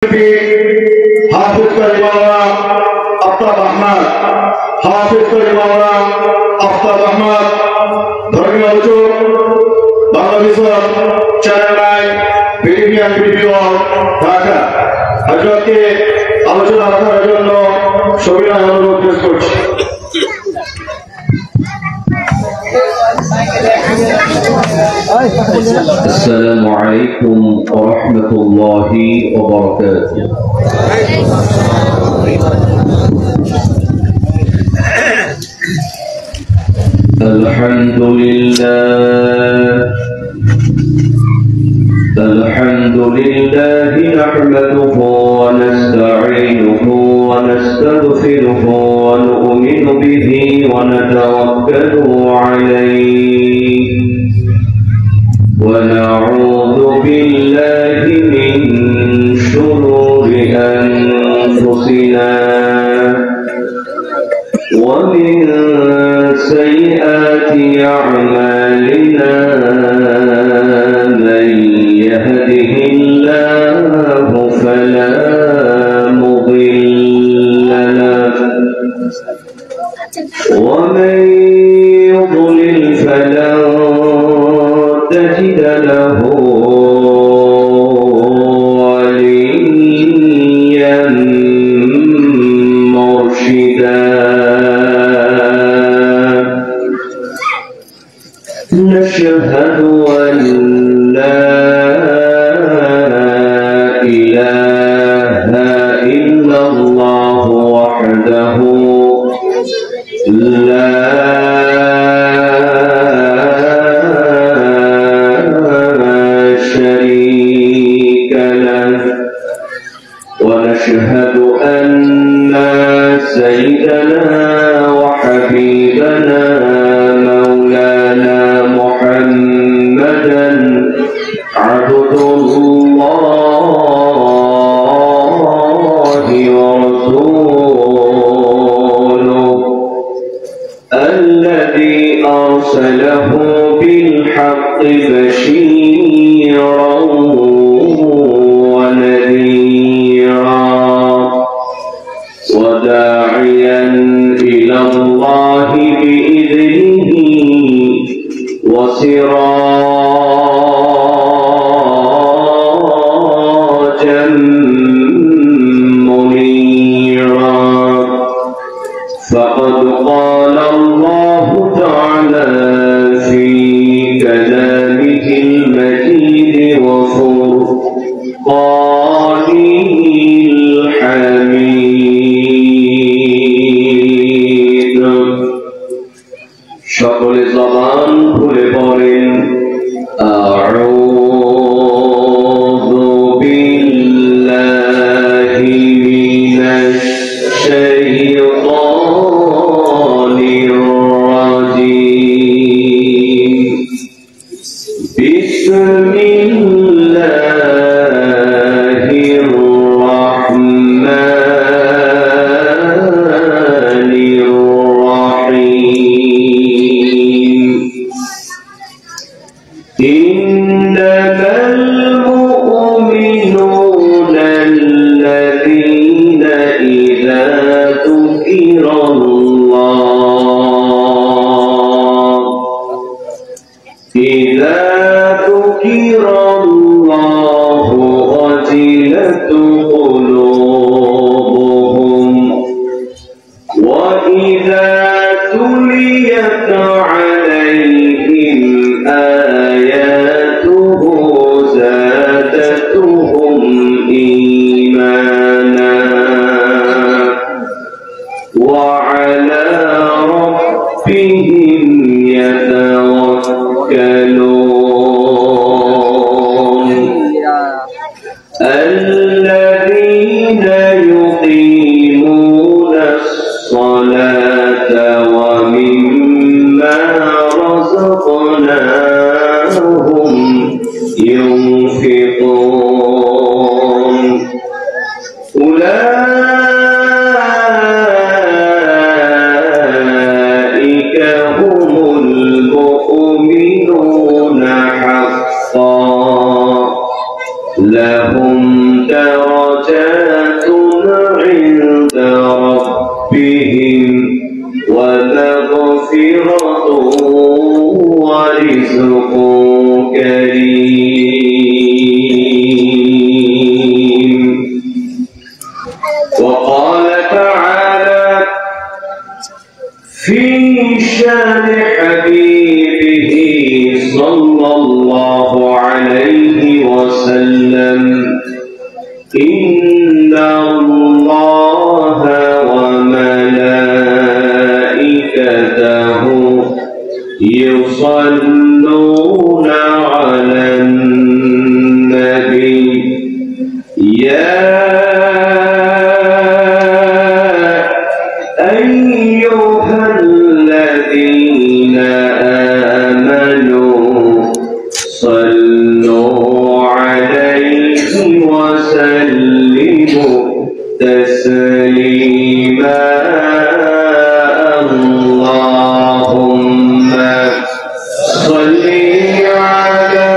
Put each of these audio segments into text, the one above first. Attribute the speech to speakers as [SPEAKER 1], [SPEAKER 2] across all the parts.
[SPEAKER 1] হাফিজ করি মাওলানা আফতাব আহমদ, হাফিজ করি মাওলানা আফতাব আহমদ, ধর্মীয় আলোচক, বাংলাদেশের চ্যানেল প্রিমিয়ার ভিডিও ঢাকা। হযরতকে আলোচনা রাখার জন্য সবিনয় অনুরোধ পেশ করছি।
[SPEAKER 2] السلام عليكم ورحمة الله وبركاته. الحمد لله نحمده ونستعينه ونستغفره ونؤمن به ونتوكل عليه ونعوذ بالله من شرور أنفسنا ومن سيئات أعمالنا، من يهده الله فلا مضل له ومن يضلل فلا تجد له وليا مرشدا. نشهد أن لا إله إلا الله وحده لا شريك له، ونشهد أن سيدنا وحبيبنا مولانا محمدا عبد الله ورسوله الذي أرسله بالحق بشيرا ونذيرا وداعيا إلى الله بإذنه وسراجا منيرا. فقد قال الله تعالى في كلامه المجيد وفرقانه الحميد. সকল জবান খুলে পড়েন আউযু বিল্লাহি মিনাশ শাইতানির রাজীম। বিসমিল্লাহির درجات عند ربهم ومغفرة ورزق كريم. وقال تعالى في شان حبيبه صلى الله عليه وسلم: إن الله وملائكته يصلون على النبي يا أيها الذين آمنوا صلوا عليه وسلموا تسليما. اللهم صل على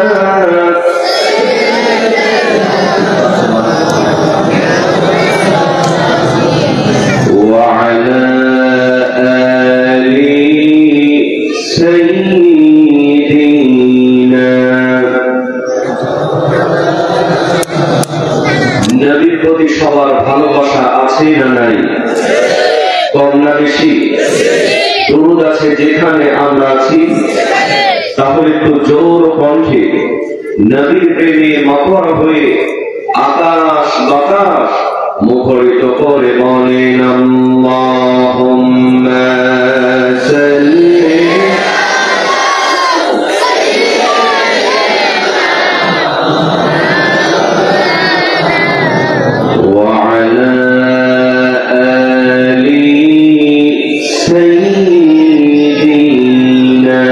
[SPEAKER 2] وعلى آل سيدنا। নবীর প্রতি সবার ভালোবাসা আছে না নাই? কম না বেশি? দরুদ আছে যেখানে আমরা আছি। তাহলে একটু জোর কণ্ঠে নবীর প্রেমে মাতোয়ারা হয়ে আকাশ বাতাস মুখরিত করে বলেন আল্লাহুম্মা সাল্লি ওয়া আলা আলি সাইয়্যিদিনা।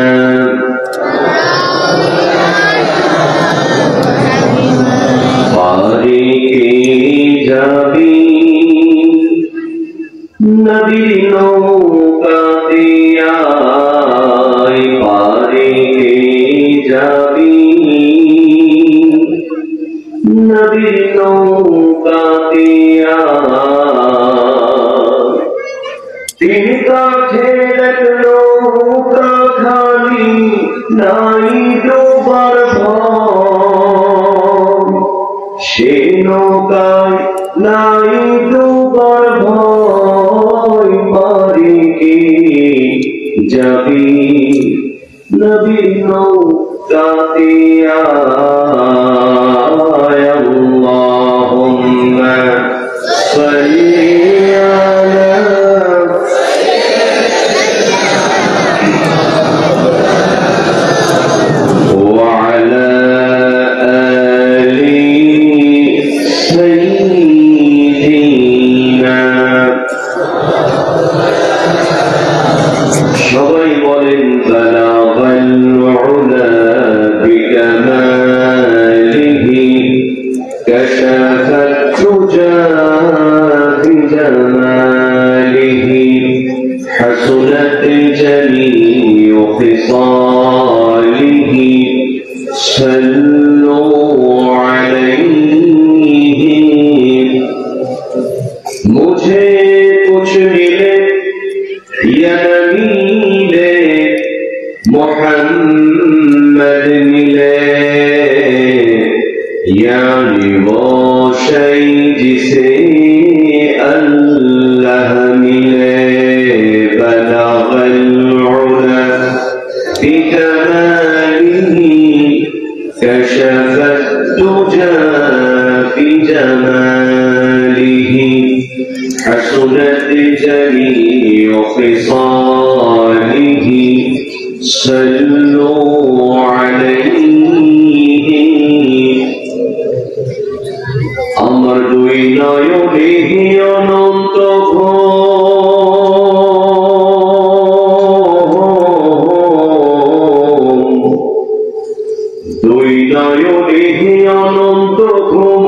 [SPEAKER 2] নবীর নৌকাতে আয় পারে যাবি, নবীর নৌকাতে আয়। তিন কাঠের নৌকা খালি নাই ডোবার ভয়, সে নৌকায় নাই ডোবার ভয়। পারে কে যাবি নবীর নৌকাতে আয়। আল্লাহুম্মা সাল্লি আলা ওয়া আলা আলি সাইয়্যিদিনা। সবাই বলেন বালাগাল উলা বিকামালিহি কাশাফাত তুজা বিজামালিহি হাসুনাত জামিউ খিসালিহি সাল্লু আলাইহি। মুঝে কুছ মিলে या मिले मोहम्मद मिले, यानी वो शय जिसे अल्लाह मिले। बलगल उला बिकमालिही कशफत तुजा बिजमालिही हसनत जमीउ खिसालिही सल्लू अलैहि। আমার দুই নয়নে অনন্ত দুই নয়নে অনন্ত ঘুম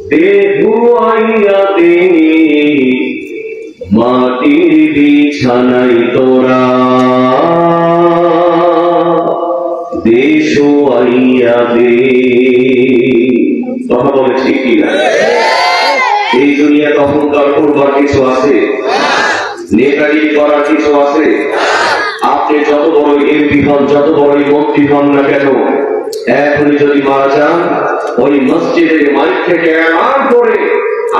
[SPEAKER 2] দেহুয়াইয়া দে মাটির বিছানায় তোরা দেশুয়াইয়া দে। কথা বলে ঠিক কিনা? এই দুনিয়াতে অহংকার করবার কিছু আছে? নেতাগিরি করার কিছু আছে? আপনি যত বড় এমপি হন, যত বড় মন্ত্রী হন না কেন, এখনই যদি মারা যান, ওই মসজিদের মাইক থেকে এলান করে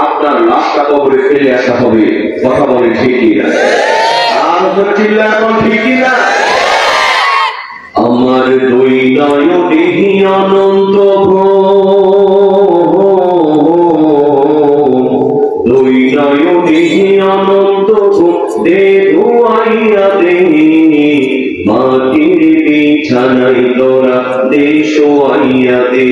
[SPEAKER 2] আপনার লাশটা কবরে ফেলে আসা হবে। কথা বলে ঠিক কিনা? আর চিল্লা এখন ঠিক কিনা? আমার দুই নয়নে অনন্ত দুই নয়নে অনন্ত দে ধুয়াইয়া দে মাটির বিছানাই তোরা দে শোয়াইয়া দে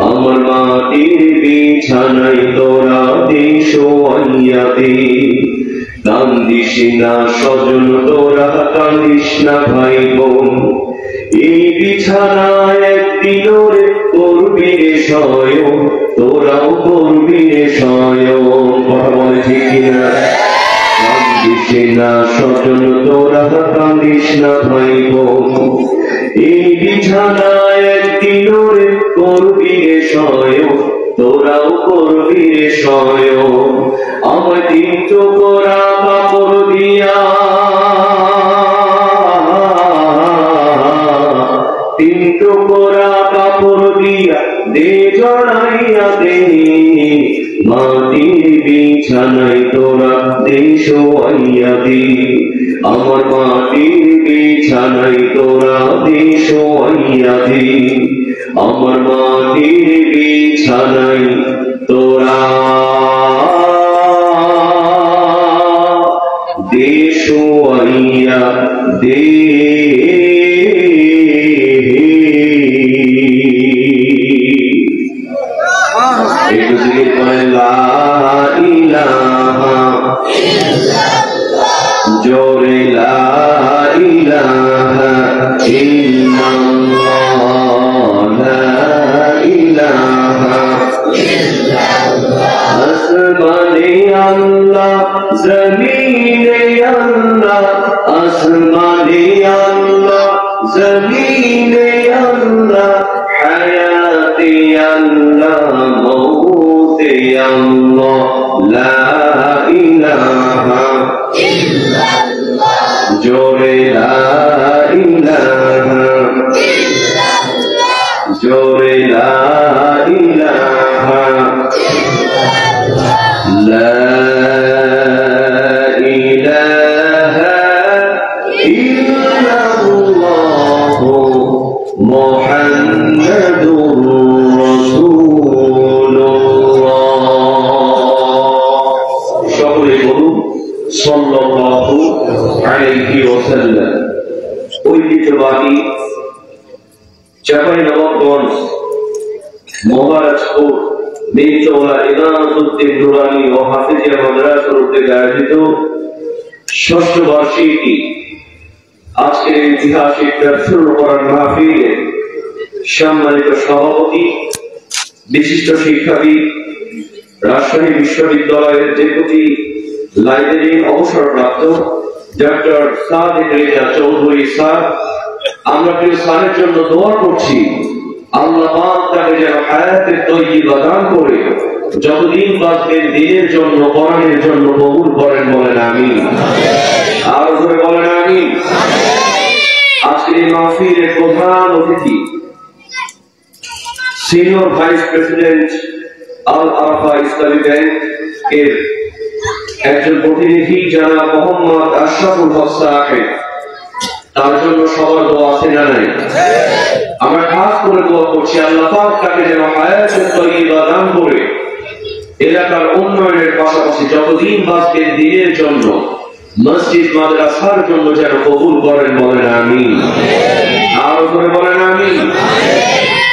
[SPEAKER 2] আমার মাটির বিছানাই তোরা দে শোয়াইয়া দে কান্দিস না স্বজন তোরা কান্দিস না ভাই বোন এই বিছানায় একদিন রে করবি রে শয়ন তোরাও করবি রে শয়ন। কথা বলে ঠিক কিনা? কান্দিস না স্বজন তোরা কান্দিস না ভাই বোন এই বিছানায় একদিন রে করবি রে শয়ন তোরাও করবি রে শয়ন। আমার তিন টুকরা কাপড় দিয়া তিন টুকরা কাপড় দিয়া দে জড়াইয়া দে মাটির বিছানায় তোরা দে শোয়াইয়া দে আমার মাটির বিছানায় তোরা দে শোয়াইয়া দে আমার মাটির বিছানায় তোরা দে শোয়াইয়া দে। একটু জিকির করেন লা ইলাহা জোরে লা ইলাহা ইল্লাল্লাহ লা ইলাহা ইল্লাল্লাহ আসমানে আল্লাহ জমিনে আল্লাহ আসমানে আল্লাহ জমিনে আল্লাহ হায়াতে আল্লাহ মৌতে আল্লাহ লা ইলাহা ইল্লাল্লাহ জোরে লা ইলাহা ইল্লাল্লাহ জোরে লা ইলাহা ইল্লাল্লাহ লা ইলাহা ইল্লাল্লাহ মুহাম্মাদুর রাসূলুল্লাহ। সকলে বলুন সাল্লাল্লাহু আলাইহি ওয়াসাল্লাম। ঐতিহ্যবাহী চাঁপাইনবাবগঞ্জ মহারাজপুর বেচৌলা ইনামুদ্দিন নুরানি ও হাফিজিয়া মাদ্রাসার উদ্যোগে আয়োজিত ষষ্ঠ বার্ষিকী আজকের ঐতিহাসিক তাফসীর কোরআন মাহফিলে সম্মানিত সভাপতি বিশিষ্ট শিক্ষাবিদ রাজশাহী বিশ্ববিদ্যালয়ের ডেপুটি লাইব্রেরিয়ান অবসরপ্রাপ্ত ডক্টর সাদিক রেজা চৌধুরী স্যার, আমরা প্রিয় স্যারের জন্য দোয়া করছি আল্লাহ পাক তাকে যেন হায়াতের তৈয়বা দান করে যতদিন বাঁচবেন দিনের জন্য কোরআনের জন্য কবুল করেন। বলেন আমিন। আর ধরে বলেন আমিন। আজকের এই মাহফিলের প্রধান অতিথি সিনিয়র ভাইস প্রেসিডেন্ট আল আরাফা ইসলামী ব্যাংক এর একজন প্রতিনিধি জনাব মোহাম্মদ আশরাফুল হক সাহেব, তার জন্য সবার দোয়া আছে না নাই? আমরা খাস করে দোয়া করছি আল্লাহ পাক তাকে যেন হায়াতের তৈয়বা দান করে এলাকার উন্নয়নের পাশাপাশি যতদিন বাঁচবেন দিনের জন্য মসজিদ মাদ্রাসার জন্য যেন কবুল করেন। বলেন আমিন। আর করে বলেন আমিন।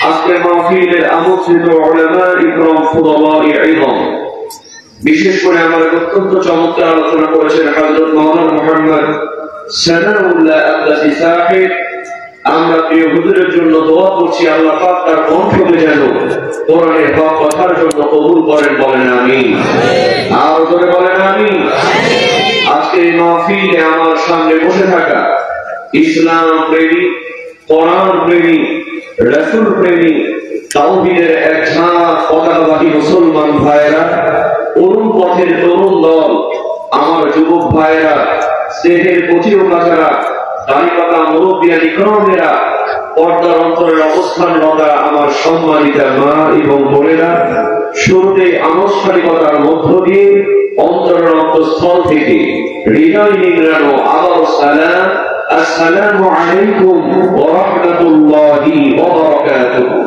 [SPEAKER 2] আজকের মাহফিলের আমন্ত্রিত উলামা ইকরাম ফুদালাই ইলম, বিশেষ করে আমাদের অত্যন্ত চমৎকার আলোচনা করেছেন হযরত মাওলানা মুহাম্মদ সানাউল্লাহ আব্বাসী সাহেব। আমরা প্রিয় হুজুরের জন্য দোয়া করছি আল্লাহ পাক তার কণ্ঠকে যেন কোরআনের হক কথার জন্য কবুল করেন। বলেন আমিন। আর করে বলেন আমিন। আজকে এই মাহফিলে আমার সামনে বসে থাকা ইসলাম প্রেমী, কোরআন প্রেমী, রাসূল প্রেমী, তাওহীদের এক ঝাঁক পতাকাবাহী মুসলমান ভাইরা, অরুণ পথের তরুণ দল, আমার যুবক ভাইয়েরা, স্নেহের কচিও কাছারা, দাড়িপাকা মুরব্বিয়া নিকরমেরা, পর্দার অন্তরের অবস্থানরতা আমার সম্মানিতা মা এবং বোনেরা, শুরুতে আনুষ্ঠানিকতার মধ্য দিয়ে অন্তরের অন্তঃস্থল থেকে হৃদয় নিংড়ানো আবার সালাম, আসসালামু আলাইকুম ওয়া রাহমাতুল্লাহি ওয়া বারাকাতুহু।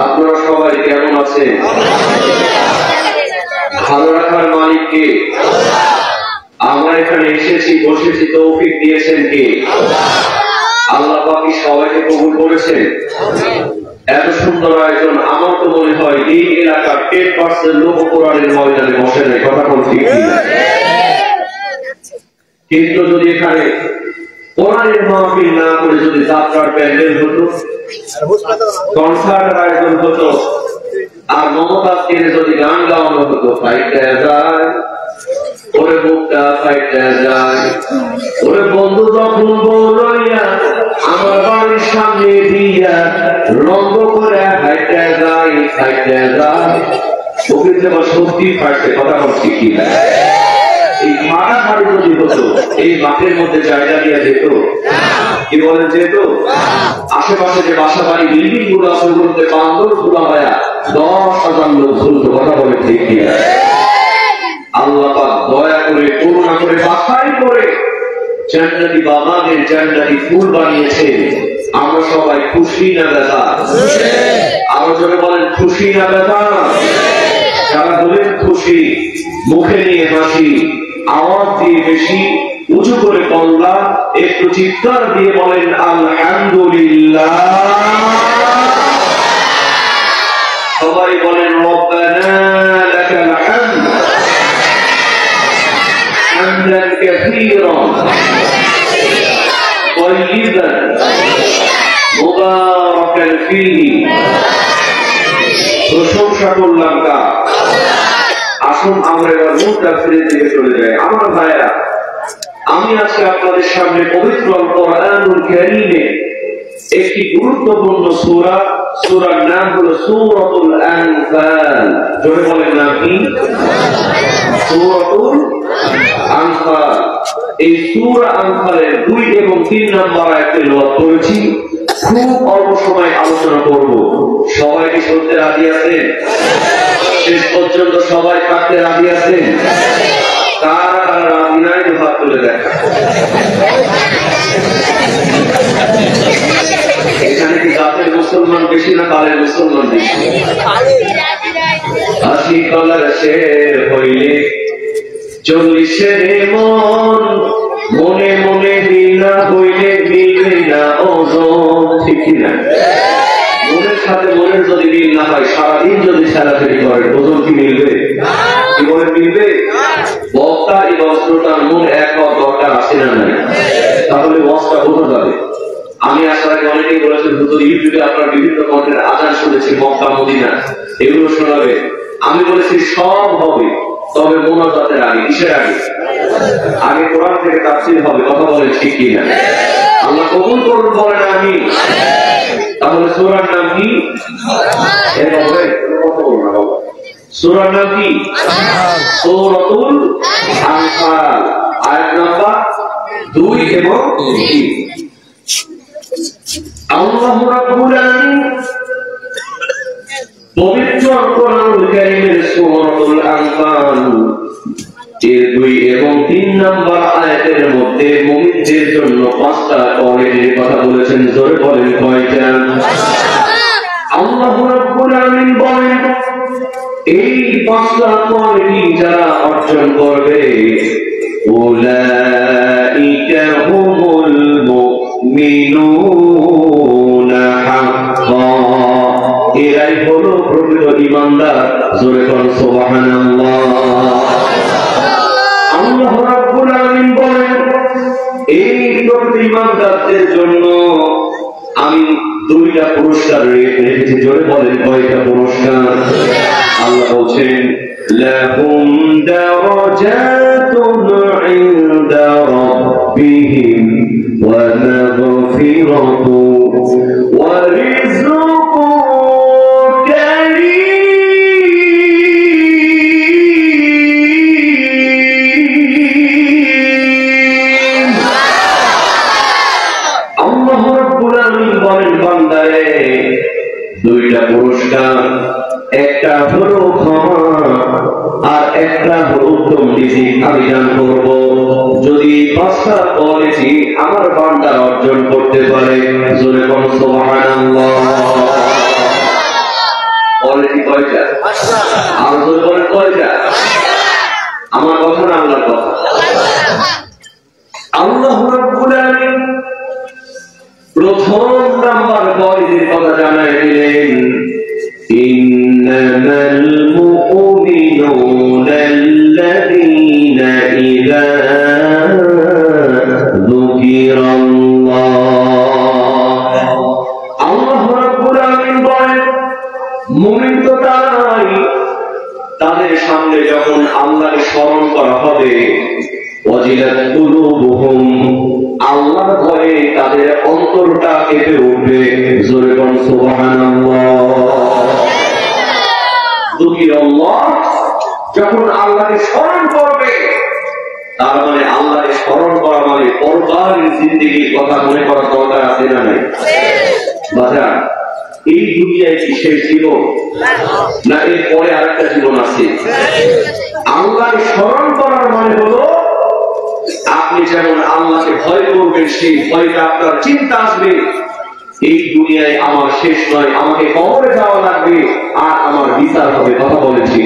[SPEAKER 2] আপনারা সবাই কেমন আছেন? ভালো রাখার মালিক কে? আমরা এখানে এসেছি, বসেছি, তৌফিক দিয়েছেন কে? আল্লাহ পাক সবাইকে কবুল করেছেন। এত সুন্দর আয়োজন, আমার তো মনে হয় এই এলাকার 10% লোক কোরআনের ময়দানে বসে নাই, কথা বল ঠিক কিনা? কিন্তু যদি এখানে কোরআনের মাহফিল না করে যদি যাত্রার প্যান্ডেল হতো, কনসার্টের আয়োজন হতো, আর মমতাজ কেনে যদি গান গাওয়ানো হতো, ফাইটে যায় ওরে বুকটা, ফাইটে যায় ওরে বন্ধু যখন বলইয়া আমার বাড়ির সামনে দিয়া রঙ্গ করে ফাইটে যায়, ফাইটে যায় ওকে যে সত্যি ফাইটে, কথা বলছি কি না? এই মারামারি যদি হতো, এই মাঠের মধ্যে জায়গা দিয়ে যেত, কি বলেন যেত? আশেপাশে যে বাসা বাড়ি বিল্ডিং গুলো আছে ওগুলোতে বান্দর গুলা ভাইয়া 10,000 লোক ঝুলতো, কথা বলে ঠিক কিনা? আল্লাহ পাক দয়া করে, করুণা করে, বাছাই করে জান্নাতি বাগানের জান্নাতি ফুল বানিয়েছে। আমরা সবাই খুশি না বেদা? আরো জোরে বলেন খুশি না বেদা? যারা বলেন খুশি, মুখে নিয়ে হাসি, আওয়াজ দিয়ে বেশি উঁচু করে কল্লা, একটু চিৎকার দিয়ে বলেন আলহামদুলিল্লাহ। সবাই বলেন রব্বানা লাকাল হামদ হামদান কাসীরান তাইয়িবান মুবারাকান ফীহি। প্রশংসা করলাম কার? আসুন আমরা এবার মূল তাফসীরের দিকে চলে যাই। আমার ভাইরা, আমি আজকে আপনাদের সামনে পবিত্র কোরআনুল কারীমে একটি গুরুত্বপূর্ণ সূরা, সূরার নাম হলো সূরাতুল আনফাল। জোরে বলেন নাম কি? সূরাতুল আনফাল। এই সূরা আনফালের 2 এবং 3 নম্বর আয়াত তেলাওয়াত করেছি। খুব অল্প সময় আলোচনা করব। সবাই কি শুনতে রাজি আছেন? শেষ পর্যন্ত সবাই থাকতে রাজি আছেন? কারা কারা রাজি নাই হাত তুলে দেখা। এখানে কি জাতের মুসলমান বেশি না কালের মুসলমান বেশি? হাসি কলার শের হইলে 40-এর মন, মনে মনে বিনা হইলে মিলবে না ওজন, ঠিক না? মনের সাথে মনের যদি মিল না হয়, সারাদিন যদি ছেলাফেরি করে, ওজন কি মিলবে? কি বলে মিলবে? বক্তা এবং শ্রোতার মন এক হওয়ার দরকার আছে না নাই? তাহলে ওয়াজটা বোঝা যাবে। আমি আসার আগে অনেকেই বলেছেন হুজুর ইউটিউবে আপনার বিভিন্ন কন্টেন্ট আজান শুনেছি, মক্কা মদিনা এগুলো শোনাবে। আমি বলেছি সব হবে, তবে মোনাজাতের আগে। কিসের আগে? আগে কোরআন থেকে তাফসীর হবে, কথা বলেন ঠিক কিনা? আল্লাহ কবুল করুন, বলেন আমিন। তাহলে সূরার নাম কি? সূরার নাম কি? সূরাতুল আনফাল। আয়াত নাম্বার 2 এবং 3। আল্লাহু রাব্বুল আলামিন পবিত্র কোরআনুল কারীমের সূরাতুল আনফাল এর 2 এবং 3 নম্বর আয়াতের মধ্যে মুমিনদের জন্য 5টা কোয়ালিটির কথা বলেছেন। জোরে বলেন কয়টা? আল্লাহু রাব্বুল আলামিন বলেন এই 5টা কোয়ালিটি যারা অর্জন করবে, উলাইকা হুমুল মুমিনুনা হাক্কান, এরাই হলো প্রকৃত ঈমানদার। জোরে বলেন সুবহানাল্লাহ। আল্লাহ রাব্বুল আলামিন বলেন এই প্রকৃত ঈমানদারদের জন্য আমি 2টা পুরস্কার রেখেছি। জোরে বলেন কয়টা পুরস্কার? আল্লাহ বলছেন লাহুম দারাজাতুন ইনদা রাব্বিহিম ওয়া মাগফিরাতুন ওয়া রিজকুন কারীম। পুরস্কার, একটা হলো ক্ষমা আর একটা হলো উত্তম রিজিক আমি দান করব। যদি 5টা কোয়ালিটি আমার বান্দা অর্জন করতে পারে, জোরে বলুন সুবহানাল্লাহ। কোয়ালিটি কয়টা? আর জোরে বলেন কয়টা? আমার কথা না আল্লাহর কথা? আল্লাহ রাব্বুল আলামিন প্রথম নাম্বার কোয়ালিটির কথা জানাই দিলেন, ইন্নামাল মুমিনুনা আল্লাযীনা ইযা যুকিরাল্লাহ। আল্লাহ রাব্বুল আলামিন বলেন, মুমিন তো তারাই তাদের সামনে যখন আল্লাহকে স্মরণ করা হবে, ওয়াজিলাত কুলুবুহুম, আল্লাহর ভয়ে তাদের অন্তরটা কেঁপে উঠবে, জোরে বলুন সুবহানাল্লাহ। যুকিরাল্লাহ, যখন আল্লাহকে স্মরণ করবে, তার মানে আল্লাহকে স্মরণ করা মানে পরকালীন জিন্দেগির কথা মনে করার দরকার আছে না নাই? বাজার, এই দুনিয়ায় কি শেষ জীবন, না এর পরে আরেকটা জীবন আছে? আল্লাহকে স্মরণ করার মানে হলো আপনি যেমন আল্লাহকে ভয় করবেন, সেই ভয়টা আপনার চিন্তা আসবে, এই দুনিয়ায় আমার শেষ নয়, আমাকে কবরে যাওয়া লাগবে আর আমার বিচার হবে। কথা বলেছি?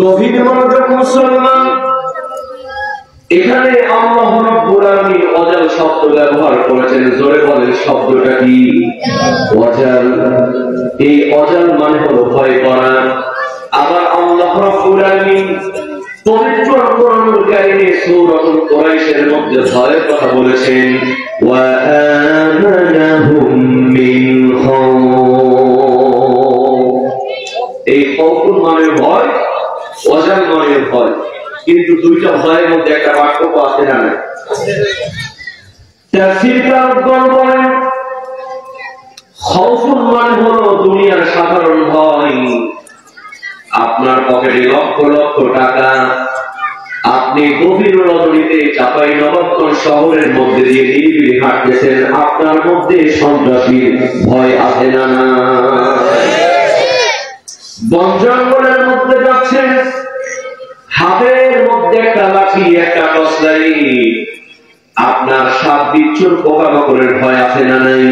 [SPEAKER 2] গভীর মনোযোগ মুসলমান, এখানে আল্লাহ রাব্বুল আলামিন অজাল শব্দ ব্যবহার করেছেন। জোরে বলেন শব্দটা কি? অজাল। এই অজাল মানে হলো ভয় করা। আবার আল্লাহ রাব্বুল আলামিন পবিত্র কোরআনুল কারীমে সূরাতুল কুরাইশের মধ্যে ভয়ের কথা বলেছেন, ওয়া আমানাহুম মিন খাউফ। এই খাউফুল মানে ভয়, অজাল মানে ভয়, কিন্তু দুইটা ভয়ের মধ্যে একটা পার্থক্য আছে না? তাফসীরকার বলেন, খাউফুল মানে হলো দুনিয়ার সাধারণ ভয়। আপনার পকেটে লক্ষ লক্ষ টাকা, আপনি গভীর রজনীতে চাঁপাইনবাবগঞ্জ শহরের মধ্যে দিয়ে নিরিবিলি হাঁটতেছেন, আপনার মধ্যে সন্ত্রাসীর ভয় আছে না? বন জঙ্গলের মধ্যে যাচ্ছেন, হাতের মধ্যে একটা লাঠি, একটা টর্চলাইট, আপনার সাপ বিচ্ছুর পোকামাকড়ের ভয় আছে না নাই?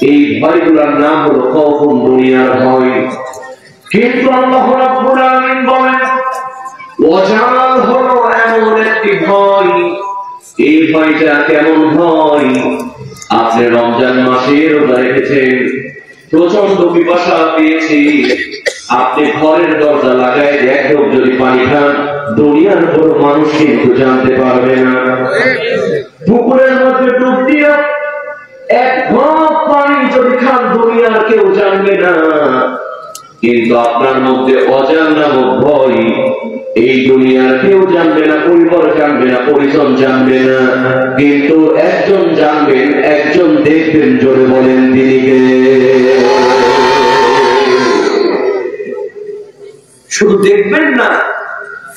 [SPEAKER 2] এই ভয়গুলোর নাম হলো খাউফুন, দুনিয়ার ভয়। কিন্তু আল্লাহ রাব্বুল আলামিন বলেন, ওয়াজাল হলো এমন একটি ভয়। এই ভয়টা কেমন ভয়? আপনি রমজান মাসে রোজা রেখেছেন, প্রচন্ড পিপাসা পেয়েছি, আপনি ঘরের দরজা লাগায় এক ঢোক যদি পানি খান, দুনিয়ার কোনো মানুষ কিন্তু জানতে পারবে না। পুকুরের মধ্যে ডুব দিয়ে এক ঢোক পানি যদি খান, দুনিয়ার কেউ জানবে না। কিন্তু আপনার মধ্যে অজাল নামক ভয়, এই দুনিয়ার কেউ জানবে না, পরিবার জানবে না, পরিজন জানবে না, কিন্তু একজন জানবেন, একজন দেখবেন। জোরে বলেন তিনি কে? শুধু দেখবেন না,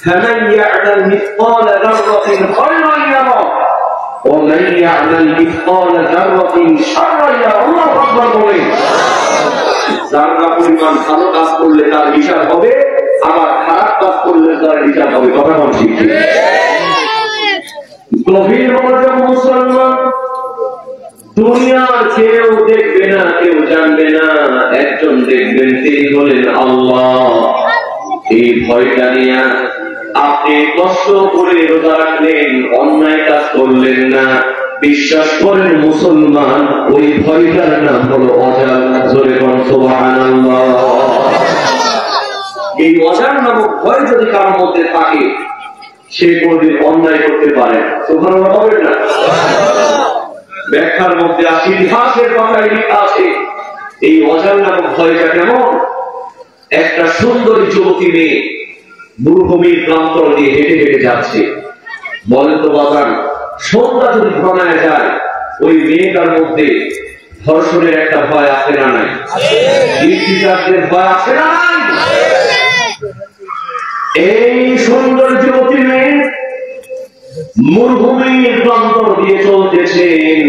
[SPEAKER 2] فمن يعمل مثقال ذرة خيرا يره ومن يعمل مثقال ذرة شرا يره। আল্লাহু আকবার বলেন, যারা পরিমাণ ভালো কাজ করলে তার হিসাব হবে, আবার খারাপ কাজ করলে তার হিসাব হবে। কথা বল ঠিক? গভীর মনোযোগ মুসলমান, দুনিয়ার কেউ দেখবে না, কেউ জানবে না, একজন দেখবেন, তিনি হলেন আল্লাহ। এই ভয়টা নিয়ে আপনি কষ্ট করে রোজা রাখলেন, অন্যায় কাজ করলেন না, বিশ্বাস করেন মুসলমান, ওই ভয়টার নাম হলো অজাল। জোরে বলুন সুবহানাল্লাহ। এই অজাল নামক ভয় যদি কারোর মধ্যে থাকে, সে কোনদিন অন্যায় করতে পারে। সুবহানাল্লাহ বলবেন না? ব্যাখ্যার মধ্যে আছে, ইতিহাসের কথায় লেখা আছে, এই অজাল নামক ভয়টা কেমন? একটা সুন্দরী যুবতী মেয়ে মরুভূমির প্রান্তর দিয়ে হেঁটে হেঁটে যাচ্ছে। বলেন তো বাজান, সন্ধ্যা যদি ঘনায় যায়, ওই মেয়েটার মধ্যে ধর্ষণের একটা ভয় আছে না নাই? ইফতিজারদের ভয় আছে না নাই? এই সুন্দর যুবতী মেয়ে মরুভূমির প্রান্তর দিয়ে চলতেছেন,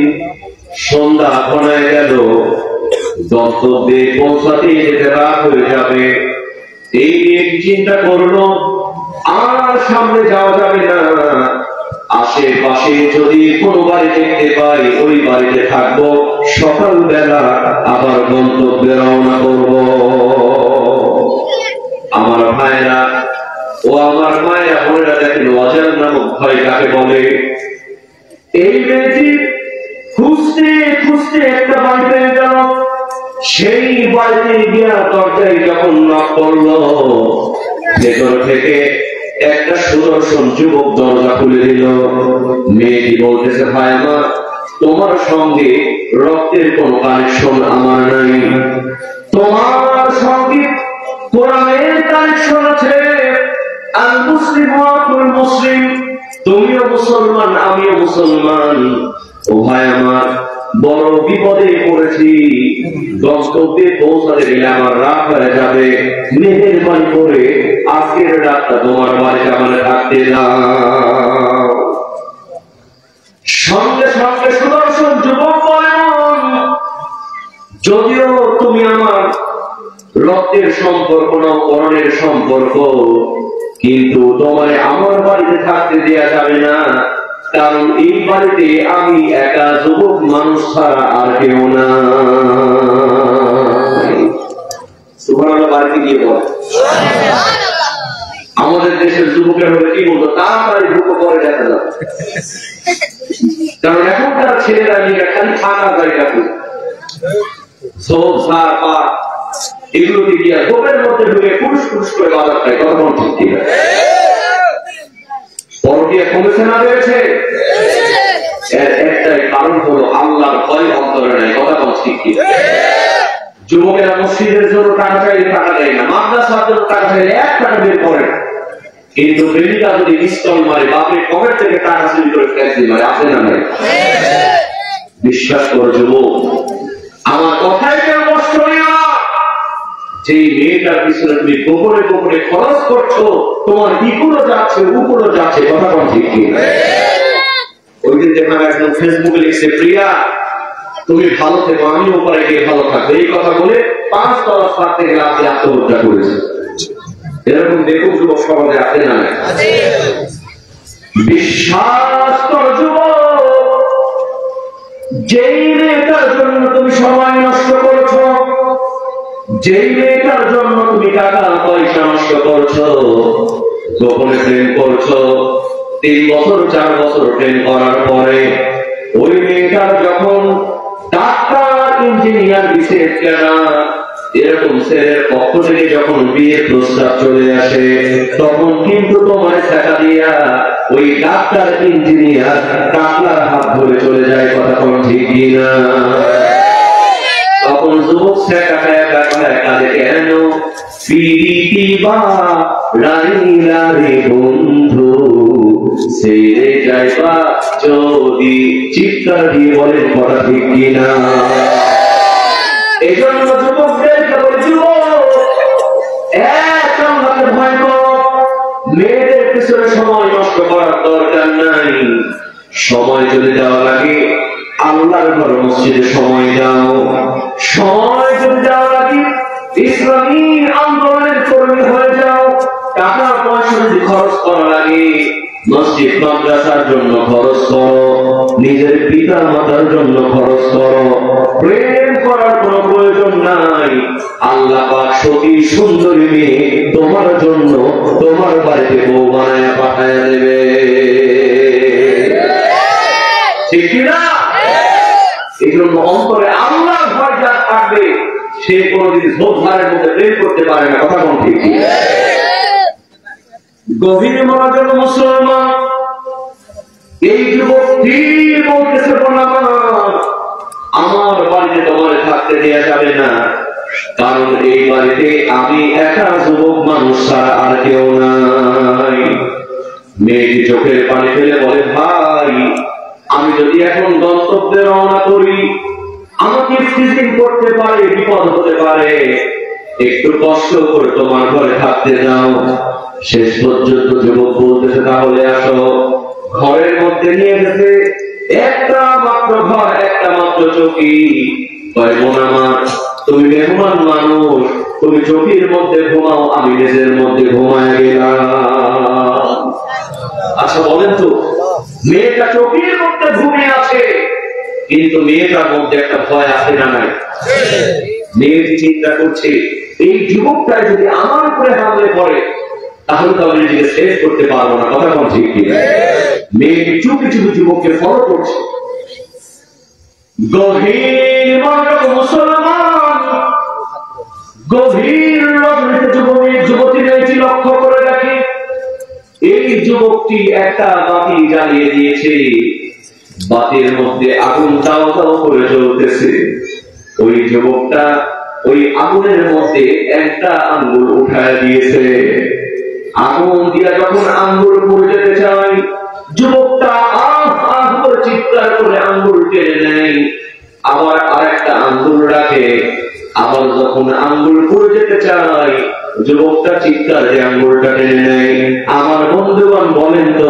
[SPEAKER 2] সন্ধ্যা ঘনায় গেল, গন্তব্যে পৌঁছাতে যেতে রাত হয়ে যাবে। এই নিয়ে চিন্তা করলো, আর সামনে যাওয়া যাবে না। আশেপাশে যদি কোনো বাড়ি দেখতে পাই ওই বাড়িতে থাকবো, সকালবেলা আবার গন্তব্যে রওনা করব। আমার ভাইরা ও আমার মায়েরা বোনেরা, দেখেন অজান নামক ভয় কাকে বলে। এই মেয়েটি খুঁজতে খুঁজতে একটা বাড়ি পেয়ে গেল। সেই বাড়িতে গিয়া দরজায় যখন নক করলো, ভেতর থেকে একটা সুদর্শন যুবক দরজা খুলে দিল। মেয়েটি বলতেছে, ভাই আমার, তোমার সঙ্গে রক্তের কোন কানেকশন আমার নাই, তোমার সঙ্গে কোরআনের কানেকশন আছে। আল মুসলিম ওয়াকুল মুসলিম, তুমিও মুসলমান আমিও মুসলমান। ও ভাই আমার, বড় বিপদে পড়েছি, গন্তব্যে পৌঁছাতে গেলে আমার রাত হয়ে যাবে। মেহেরবানি করে আজকের রাতটা তোমার বাড়িতে আমার থাকতে দাও। সঙ্গে সঙ্গে সুদর্শন যুবক বলেন, যদিও তুমি আমার রক্তের সম্পর্ক নাও, করণের সম্পর্ক, কিন্তু তোমার আমার বাড়িতে থাকতে দেওয়া যাবে না। কারণ এই বাড়িতে আমি একা যুবক মানুষ ছাড়া আর কেউ না। সুবহানাল্লাহ, বাড়িতে গিয়ে বল। আমাদের দেশের যুবকের হলে কি বলতো, তাড়াতাড়ি ঢুকো পরে দেখা যাবে। কারণ এখনকার ছেলেরা নিয়ে খালি থাকা জায়গা এগুলোকে গিয়া গোপের মধ্যে ঢুকে পুরুষ পুরুষ করে বাজার খায়। কথা বল ঠিক ঠিক আছে? পরকীয়া কমেছে না বেড়েছে? এর একটাই কারণ হলো আল্লাহর ভয় অন্তরে নাই। কথা বল ঠিক ঠিক? যুবকেরা মসজিদের জন্য টাকা চাইলে টাকা দেয় না, মাদ্রাসার জন্য টাকা চাইলে 1 টাকা বের করে না। কিন্তু প্রেমিকা যদি পিস্তল মারে, বাপের পকেট থেকে টাকা চুরি করে ফেলতে মারে, আছে না নাই? বিশ্বাস করো যুবক, আমার কথায় কেউ কষ্ট নেই। যে মেয়েটার পিছনে তুমি গোপনে গোপনে খরচ করছো, তোমার ইকুলো যাচ্ছে উপরও যাচ্ছে। কথা বল ঠিক কি? ওই দিন দেখলাম একদম ফেসবুকে লিখছে, প্রিয়া তুমি ভালো থেকো, আমি উপরে গিয়ে ভালো থাকবো। এই কথা বলে 5 তলা ছাড়তে গেলে আপনি আত্মহত্যা করেছেন। এরকম দেখুন যুবক সমাজে আছে না? বিশ্বাস কর যুবক, যেই মেয়েটার জন্য তুমি সময় নষ্ট করছো, যেই মেয়েটার জন্য তুমি টাকা পয়সা নষ্ট করছো, গোপনে প্রেম করছো, 3 বছর 4 বছর প্রেম করার পরে ওই মেয়েটার যখন ডাক্তার ইঞ্জিনিয়ার বিশেষ কেনা এরকম ছেলের পক্ষ থেকে যখন বিয়ের প্রস্তাব চলে আসে, তখন কিন্তু তোমার টাকা দিয়া ওই ডাক্তার ইঞ্জিনিয়ার টাকলার হাত ধরে চলে যায়। কথা কোন ঠিক কিনা? তখন যুবক কাঁদে, কেন পিরিতি বা রাইলা রে বন্ধু, ছেড়ে যাইবা যদি, চিৎকার দিয়ে বলেন কথা ঠিক কিনা? এই জন্য যুবকদেরকে বলি, যুবক একদম ভয় করো, মেয়েদের পিছনে সময় নষ্ট করার দরকার নাই। সময় যদি দেওয়া লাগে আল্লাহর ঘর মসজিদে সময় দাও। সময় যদি দেওয়া লাগে ইসলামী আন্দোলনের কর্মী হয়ে যাও। টাকা পয়সা যদি খরচ করা লাগে মসজিদ মাদ্রাসার জন্য খরচ করো, নিজের পিতা মাতার জন্য খরচ করো। প্রেম করার কোনো প্রয়োজন নাই। আল্লাহ পাক সতী সুন্দরী মেয়ে তোমার জন্য তোমার বাড়িতে বউ বানায় পাঠায় দেবে। ঠিক না? এই জন্য অন্তরে আল্লাহর ভয় যার থাকবে সে কোনদিন ঝোপঝাড়ের মধ্যে প্রেম করতে পারে না। কথা কোন ঠিক? গভীর মনোযোগ মুসলমান, এই যুবকটি বলতেছে, আমার বাড়িতে তোমার থাকতে দেওয়া যাবে না, কারণ এই বাড়িতে আমি একা যুবক মানুষ ছাড়া আর কেউ নাই। মেয়েটি চোখের পানি ফেলে বলে, ভাই আমি যদি এখন গন্তব্যে রওনা করি আমাকে ফিজিং করতে পারে, বিপদ হতে পারে, একটু কষ্ট করে তোমার ঘরে থাকতে দাও। শেষ পর্যন্ত যুবক বলতেছে, তাহলে আসো। ঘরের মধ্যে নিয়ে গেছে, একটা মাত্র ঘর, একটা মাত্র চৌকি। তুমি মেহমান মানুষ, তুমি চোখের মধ্যে ঘুমাও, আমি নিজের মধ্যে ঘুমায় গেলাম। আচ্ছা বলেন তো, মেয়েটা চোখের মধ্যে ঘুমিয়ে আছে, কিন্তু মেয়েটার মধ্যে একটা ভয় আছে না নাই? মেয়েটি চিন্তা করছে, এই যুবকটা যদি আমার উপরে হামলে পড়ে তাহলে তো আমি নিজেকে সেভ করতে পারবো না। কথা বল ঠিক কি? মেয়েটি চুপি চুপি যুবককে ফলো করছে। গভীর মনোযোগ মুসলমান, গভীর যুবতী মেয়েটি লক্ষ্য করে দেখে এই যুবকটি একটা বাতি জ্বালিয়ে দিয়েছে, বাতির মধ্যে আগুন দাও দাও করে জ্বলতেছে। ওই যুবকটা ওই আগুনের মধ্যে একটা আঙ্গুল উঠায় দিয়েছে। আগুন দিয়া যখন আঙ্গুল পড়ে যেতে চায়, যুবকটা আহ আহ করে চিৎকার করে আঙ্গুল টেনে নেয়, আবার আরেকটা আঙ্গুল রাখে। আবার যখন আঙ্গুল পড়ে যেতে চায়, যুবকটা চিৎকার দিয়ে আঙ্গুলটা টেনে নেয়। আমার বন্ধুগণ বলেন তো,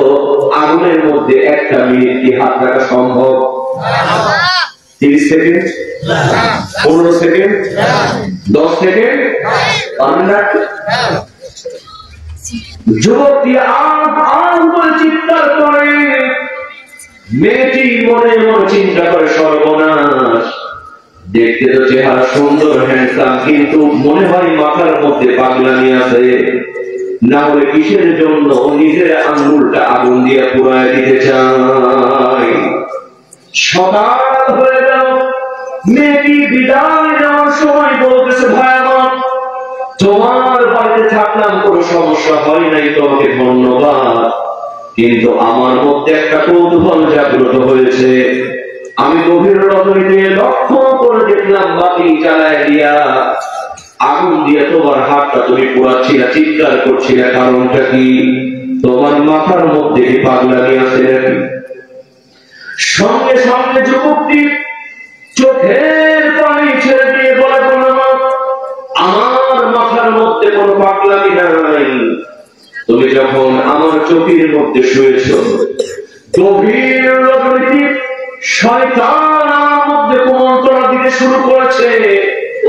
[SPEAKER 2] আগুনের মধ্যে একটা মিনিট কি হাত রাখা সম্ভব? 30 সেকেন্ড, 15 সেকেন্ড, 10 সেকেন্ড পারেন রাখতে? যুবকটি চিৎকার করে, মেয়েটি মনে মনে চিন্তা করে সর্বনাশ, দেখতে তো চেহারা সুন্দর হ্যান্ডসাম, কিন্তু মনে হয় মাথার মধ্যে পাগলামি আছে। না হলে কিসের জন্য নিজের আঙ্গুলটা আগুন দিয়ে পুরায় দিতে চায়। সকাল হয়ে গেল, মেয়েটি বিদায় নেওয়ার সময় বলতেছে, ভাই আমার, তোমার বাড়িতে থাকলাম, কোনো সমস্যা হয় নাই, তোমাকে ধন্যবাদ, কিন্তু আমার মধ্যে একটা কৌতূহল জাগ্রত হয়েছে। আমি গভীর রজনীতে লক্ষ্য করে দেখলাম বাতি জ্বালায় দিয়া আগুন দিয়ে তোমার হাতটা তুমি পোড়াচ্ছিলা, চিৎকার করছিলা, কারণটা কি? তোমার মাথার মধ্যে কি পাগলামি আছে নাকি? সঙ্গে সঙ্গে যুবকটি চোখের পানি ছেড়ে দিয়ে বলে, আমার মাথার মধ্যে কোনো পাগলামি নাই। তুমি যখন আমার চোখের মধ্যে শুয়েছ, গভীর রজনীতে শয়তান আমার মধ্যে কুমন্ত্রণা দিতে শুরু করেছে।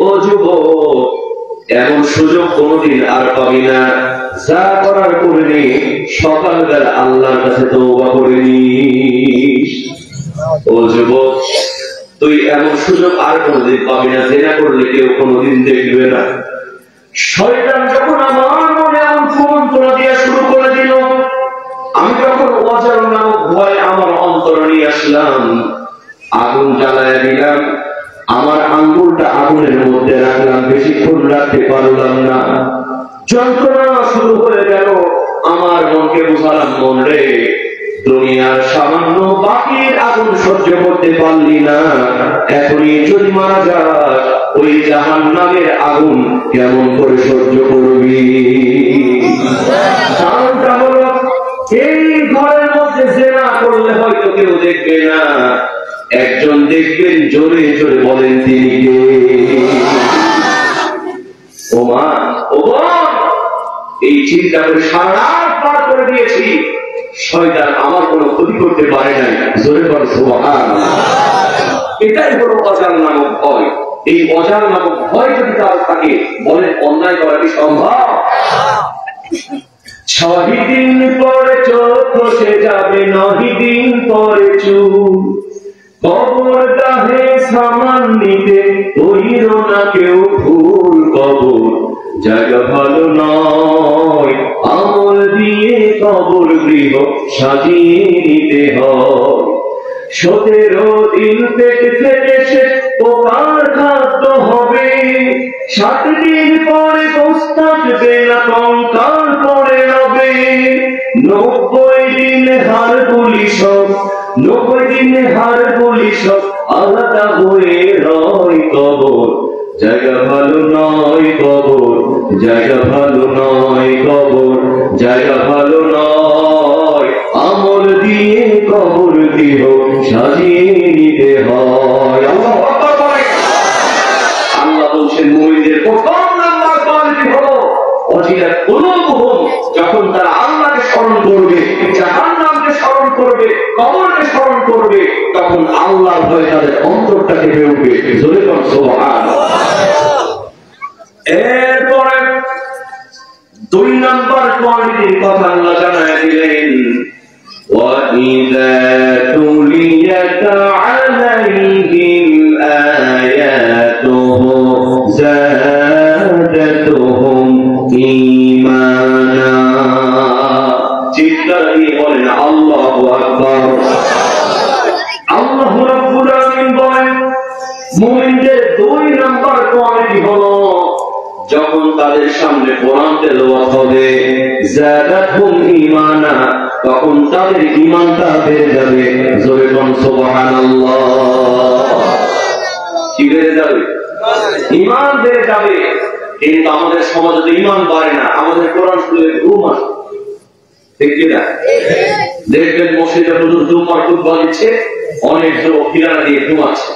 [SPEAKER 2] ও যুবক, এমন সুযোগ কোনদিন আর পাবি না। যা করার করে নি, সকালবেলা আল্লাহর কাছে তওবা করে নিস। ও যুবক, তুই এমন সুযোগ আর কোনদিন পাবি না, জেনা করলে কেউ কোনদিন দেখবে না। শয়তান যখন আমার মনে এমন কুমন্ত্রণা দেওয়া শুরু করে দিল, আমি যখন অজার নামক ভয় আমার অন্তরে নিয়ে আসলাম, আগুন জ্বালায় দিলাম, আমার আঙ্গুলটা আগুনের মধ্যে রাখলাম, বেশিক্ষণ রাখতে পারলাম না, যন্ত্রণা শুরু হয়ে গেল। আমার মনকে বুঝালাম, মন রে, দুনিয়ার সামান্য বাকির আগুন সহ্য করতে পারলি না, এখনই যদি মারা যাস, ওই জাহান্নামের আগুন কেমন করে সহ্য করবি? কারণটা হলো, এই ঘরের মধ্যে জেনা করলে হয়তো কেউ দেখবে না, একজন দেখবেন, জোরে জোরে বলেন তিনি কে? ও মা, ও বোন, এই চিন্তা করে সারা রাত পার করে দিয়েছি, শয়তান আমার কোনো ক্ষতি করতে পারে নাই। জোরে বল সুবহানাল্লাহ। এটাই হলো অজাল নামক ভয়। এই অজাল নামক ভয় যদি কারো থাকে, বলেন অন্যায় করা কি সম্ভব? 6 দিন পরে চোখ খসে যাবে, 9 দিন পরে চুল, কবর দাহে সামান নিতে কইর না কেউ ভুল, কবর জায়গা ভালো নয়, আমল দিয়ে কবর গৃহ সাজিয়ে নিতে হয়। 17 দিন পেটে থেকে সে পোকার খাদ্য হবে, 7 দিন পরে গোশ থাকবে না, কঙ্কাল পড়ে রবে, 90 দিনে হাড় গুলি সব, 90 দিনে হাড় গুলি সব আলাদা হয়ে রয়, কবর জায়গা ভালো নয়, কবর জায়গা ভালো নয়, কবর জায়গা ভালো নয়, আমল দিয়ে কবর গৃহ সাজিয়ে নিতে হয়। আল্লাহ বলছেন, মুমিনদের প্রথম নাম্বার কোয়ালিটি হলো অজিলা কুলুবুহুম, যখন তারা আল্লাহকে স্মরণ করবে, জাহান্নামকে স্মরণ করবে, কবরকে স্মরণ করবে, তখন আল্লাহর ভয় তাদের অন্তরটাকে ভেবে উঠবে। জোরে বল সুবহানাল্লাহ। এরপরে 2 নম্বর কোয়ালিটির কথা আল্লাহ জানায় দিলেন, وَإِذَا تُلِيَتْ عَلَيْهِمْ آيَاتُهُ زَادَتْهُمْ إِيمَانًا। চিৎকার দিয়ে বলেন আল্লাহু আকবার। আল্লাহ রাব্বুল আলামিন বলেন, মুমিনদের 2 নম্বর কোয়ালিটি হলো যখন তাদের সামনে কোরআন তেলাওয়াত হবে, যাদাতুহুম ঈমানা, তখন তাদের ঈমানটা বেড়ে যাবে। জোরে বলুন সুবহানাল্লাহ। কি বেড়ে যাবে? ঈমান বেড়ে যাবে। কিন্তু আমাদের সমাজে ঈমান বাড়ে না, আমাদের কোরআন শুনলে ঘুম আসে। ঠিক কি না? দেখবেন মসজিদে হুজুর জুমার খুতবা দিচ্ছে, অনেক যুবক কিনারা দিয়ে ঘুমাচ্ছে।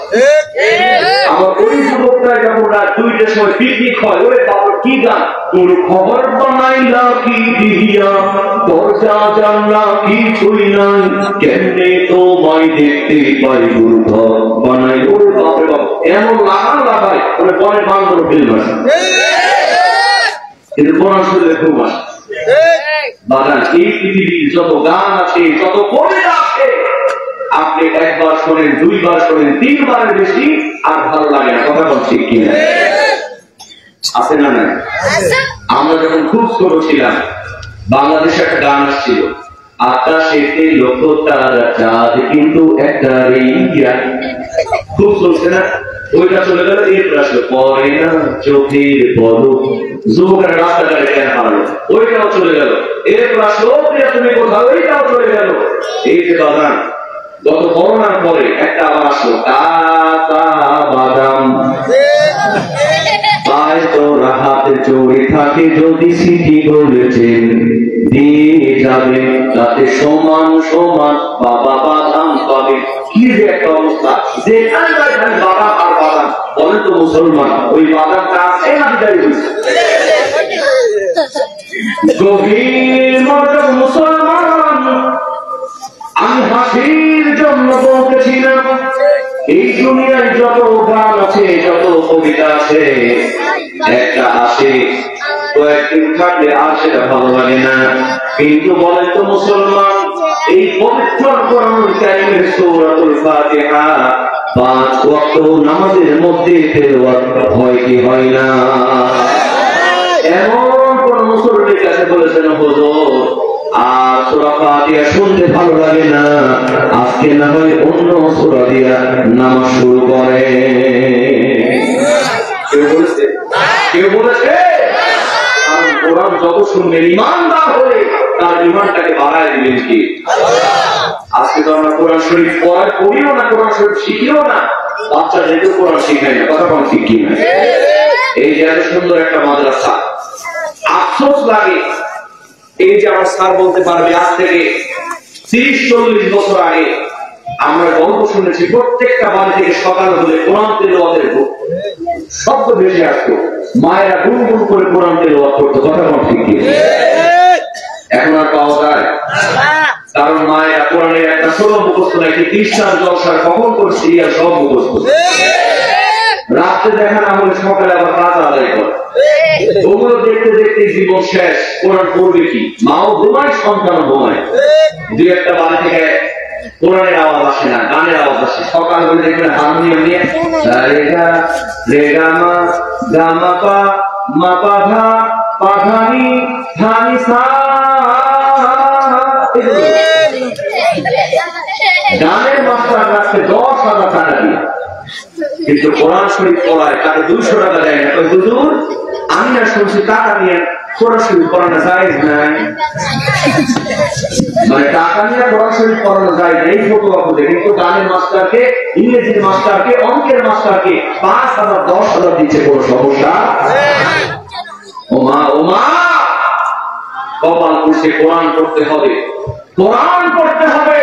[SPEAKER 2] আমার ওই যুবকরা যখন রাত 2টার সময় পিকনিক হয়, ওরে বাবা কি গান, তোর খবর বানাইলা কি দিয়া, দরজা জানলা কিছুই নাই, কেমনে তোমায় দেখতে পাই গুরুধর বানাই। ওরে বাপরে বাপ, এমন লাগাই ওরে পরে বান্ধব ফিল্ম আসে, কিন্তু কোরআন শুনলে ঘুম আসে। বাগান এই পৃথিবীর যত গান আছে, যত কবিতা আছে, আপনি একবার শোনেন, 2 বার শোনেন, 3 বারের বেশি আর ভালো লাগে না। কথা বলছি কি না? আছে না? না। আমরা যখন খুব ছোট ছিলাম, বাংলাদেশে একটা গান আসছিল, আকাশেতে লক্ষ তারা চাঁদ কিন্তু একটা রেইয়া, খুব চলছে না? ওইটা চলে গেল, এরপর আসলে পরে না চোখের পলক, যুবকের রাস্তাঘাটে কেন হারলো, ওইটাও চলে গেল। এরপর আসলো তুমি কোথাও, ওইটাও চলে গেল। এই যে বাগান, গত করোনার পরে একটা আবার আসলো, কাঁচা বাদাম পায় তোরা হাতে চড়ে থাকে, যদি সিটি বলেছেন দিয়ে যাবে, তাতে সমান সমান বাবা বাদাম পাবে। কি যে একটা অবস্থা, যেখানে বাদাম আর বাদাম, বলেন তো মুসলমান ওই বাদামটা আছে না বিদায় হয়েছে? গভীর মনোযোগ মুসলমান, আমি হাসির জন্য বলতেছিলাম, এই দুনিয়ায় যত গান আছে, যত কবিতা আছে, একটা আসে, কয়েকদিন থাকলে আর সেটা ভালো লাগে না। কিন্তু বলেন তো মুসলমান, এই পবিত্র কোরআনুল কারীমের সূরাতুল ফাতিহা 5 ওয়াক্ত নামাজের মধ্যে তেলাওয়াত হয় কি হয় না? এমন কোন মুসল্লির কাছে বলেছেন, হুজুর আর সূরা ফাতিহা শুনতে ভালো লাগে না, আজকে না হয় অন্য সূরা দিয়া নামাজ শুরু করে? কেউ বলেছে? কেউ বলেছে? কারণ কোরআন যত শুনবে, ঈমানদার হলে তার ঈমানটাকে বাড়ায় দিবেন কি আজকে তো আমরা কোরআন শরীফ পড়িও না, কোরআন শরীফ শিখিও না, বাচ্চাদেরকে কোরআন শিখাই না। কথা বল ঠিক কি না? এই যে এত সুন্দর একটা মাদ্রাসা, আফসোস লাগে এই যে আমার স্যার বলতে পারবে আজ থেকে 30-40 বছর আগে আমরা গল্প শুনেছি, প্রত্যেকটা বাড়ি থেকে সকাল হলে কোরআন তেলাওয়াতের শব্দ ভেসে আসতো, মায়েরা গুনগুন করে কোরআন তেলাওয়াত করতো। কথা বল ঠিক কি? এখন আর পাওয়া যায়? কারণ মায়েরা কোরআনের একটা ষোলো মুখস্থ নাই, খ্রিস্টান জলসার কখন করে সিরিয়াল সব মুখস্থ, রাত্রে দেখা না হলে সকালে আবার কাজ আদায় করে। ওগুলো দেখতে দেখতে জীবন শেষ। কোরআন পড়বে কি? মাও ঘুমায়, সন্তানও ঘুমায়। 2-1টা বাড়ি থেকে কোরআনের আওয়াজ আসে না, গানের আওয়াজ আসে। সকাল হলে দেখবেন হারমোনিয়াম নিয়ে রেগা রেগা মা গামা পা মা পা ধা পা ধা নি ধা নি সা, গানের মাস্টার রাখতে 10,000 টাকা দিয়ে, কিন্তু কোরআন শরীফ পড়ায় তাকে 200 টাকা দেয় না। হুজুর আমি না শুনছি টাকা নিয়ে কোরআন শরীফ পড়ানো জায়েজ নাই, মানে টাকা নিয়ে কোরআন শরীফ পড়ানো যায় না, এই ফতোয়া খুঁজে। কিন্তু গানের মাস্টারকে, ইংরেজির মাস্টারকে, অঙ্কের মাস্টারকে 5,000 10,000 দিচ্ছে, কোনো সমস্যা? ওমা ওমা, কপাল পুষে কোরআন পড়তে হবে, কোরআন পড়তে হবে।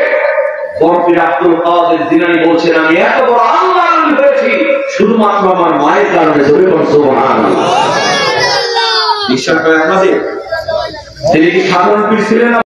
[SPEAKER 2] বরফির আব্দুল কাদের জিলানী বলছেন, আমি এত বড় আল্লাহর ওলি হয়েছি শুধুমাত্র আমার মায়ের কারণে। জোরে বলুন সুবহানাল্লাহ। বিশ্বাস করে আপনাদের? তিনি কি সাধারণ পীর ছিলেন?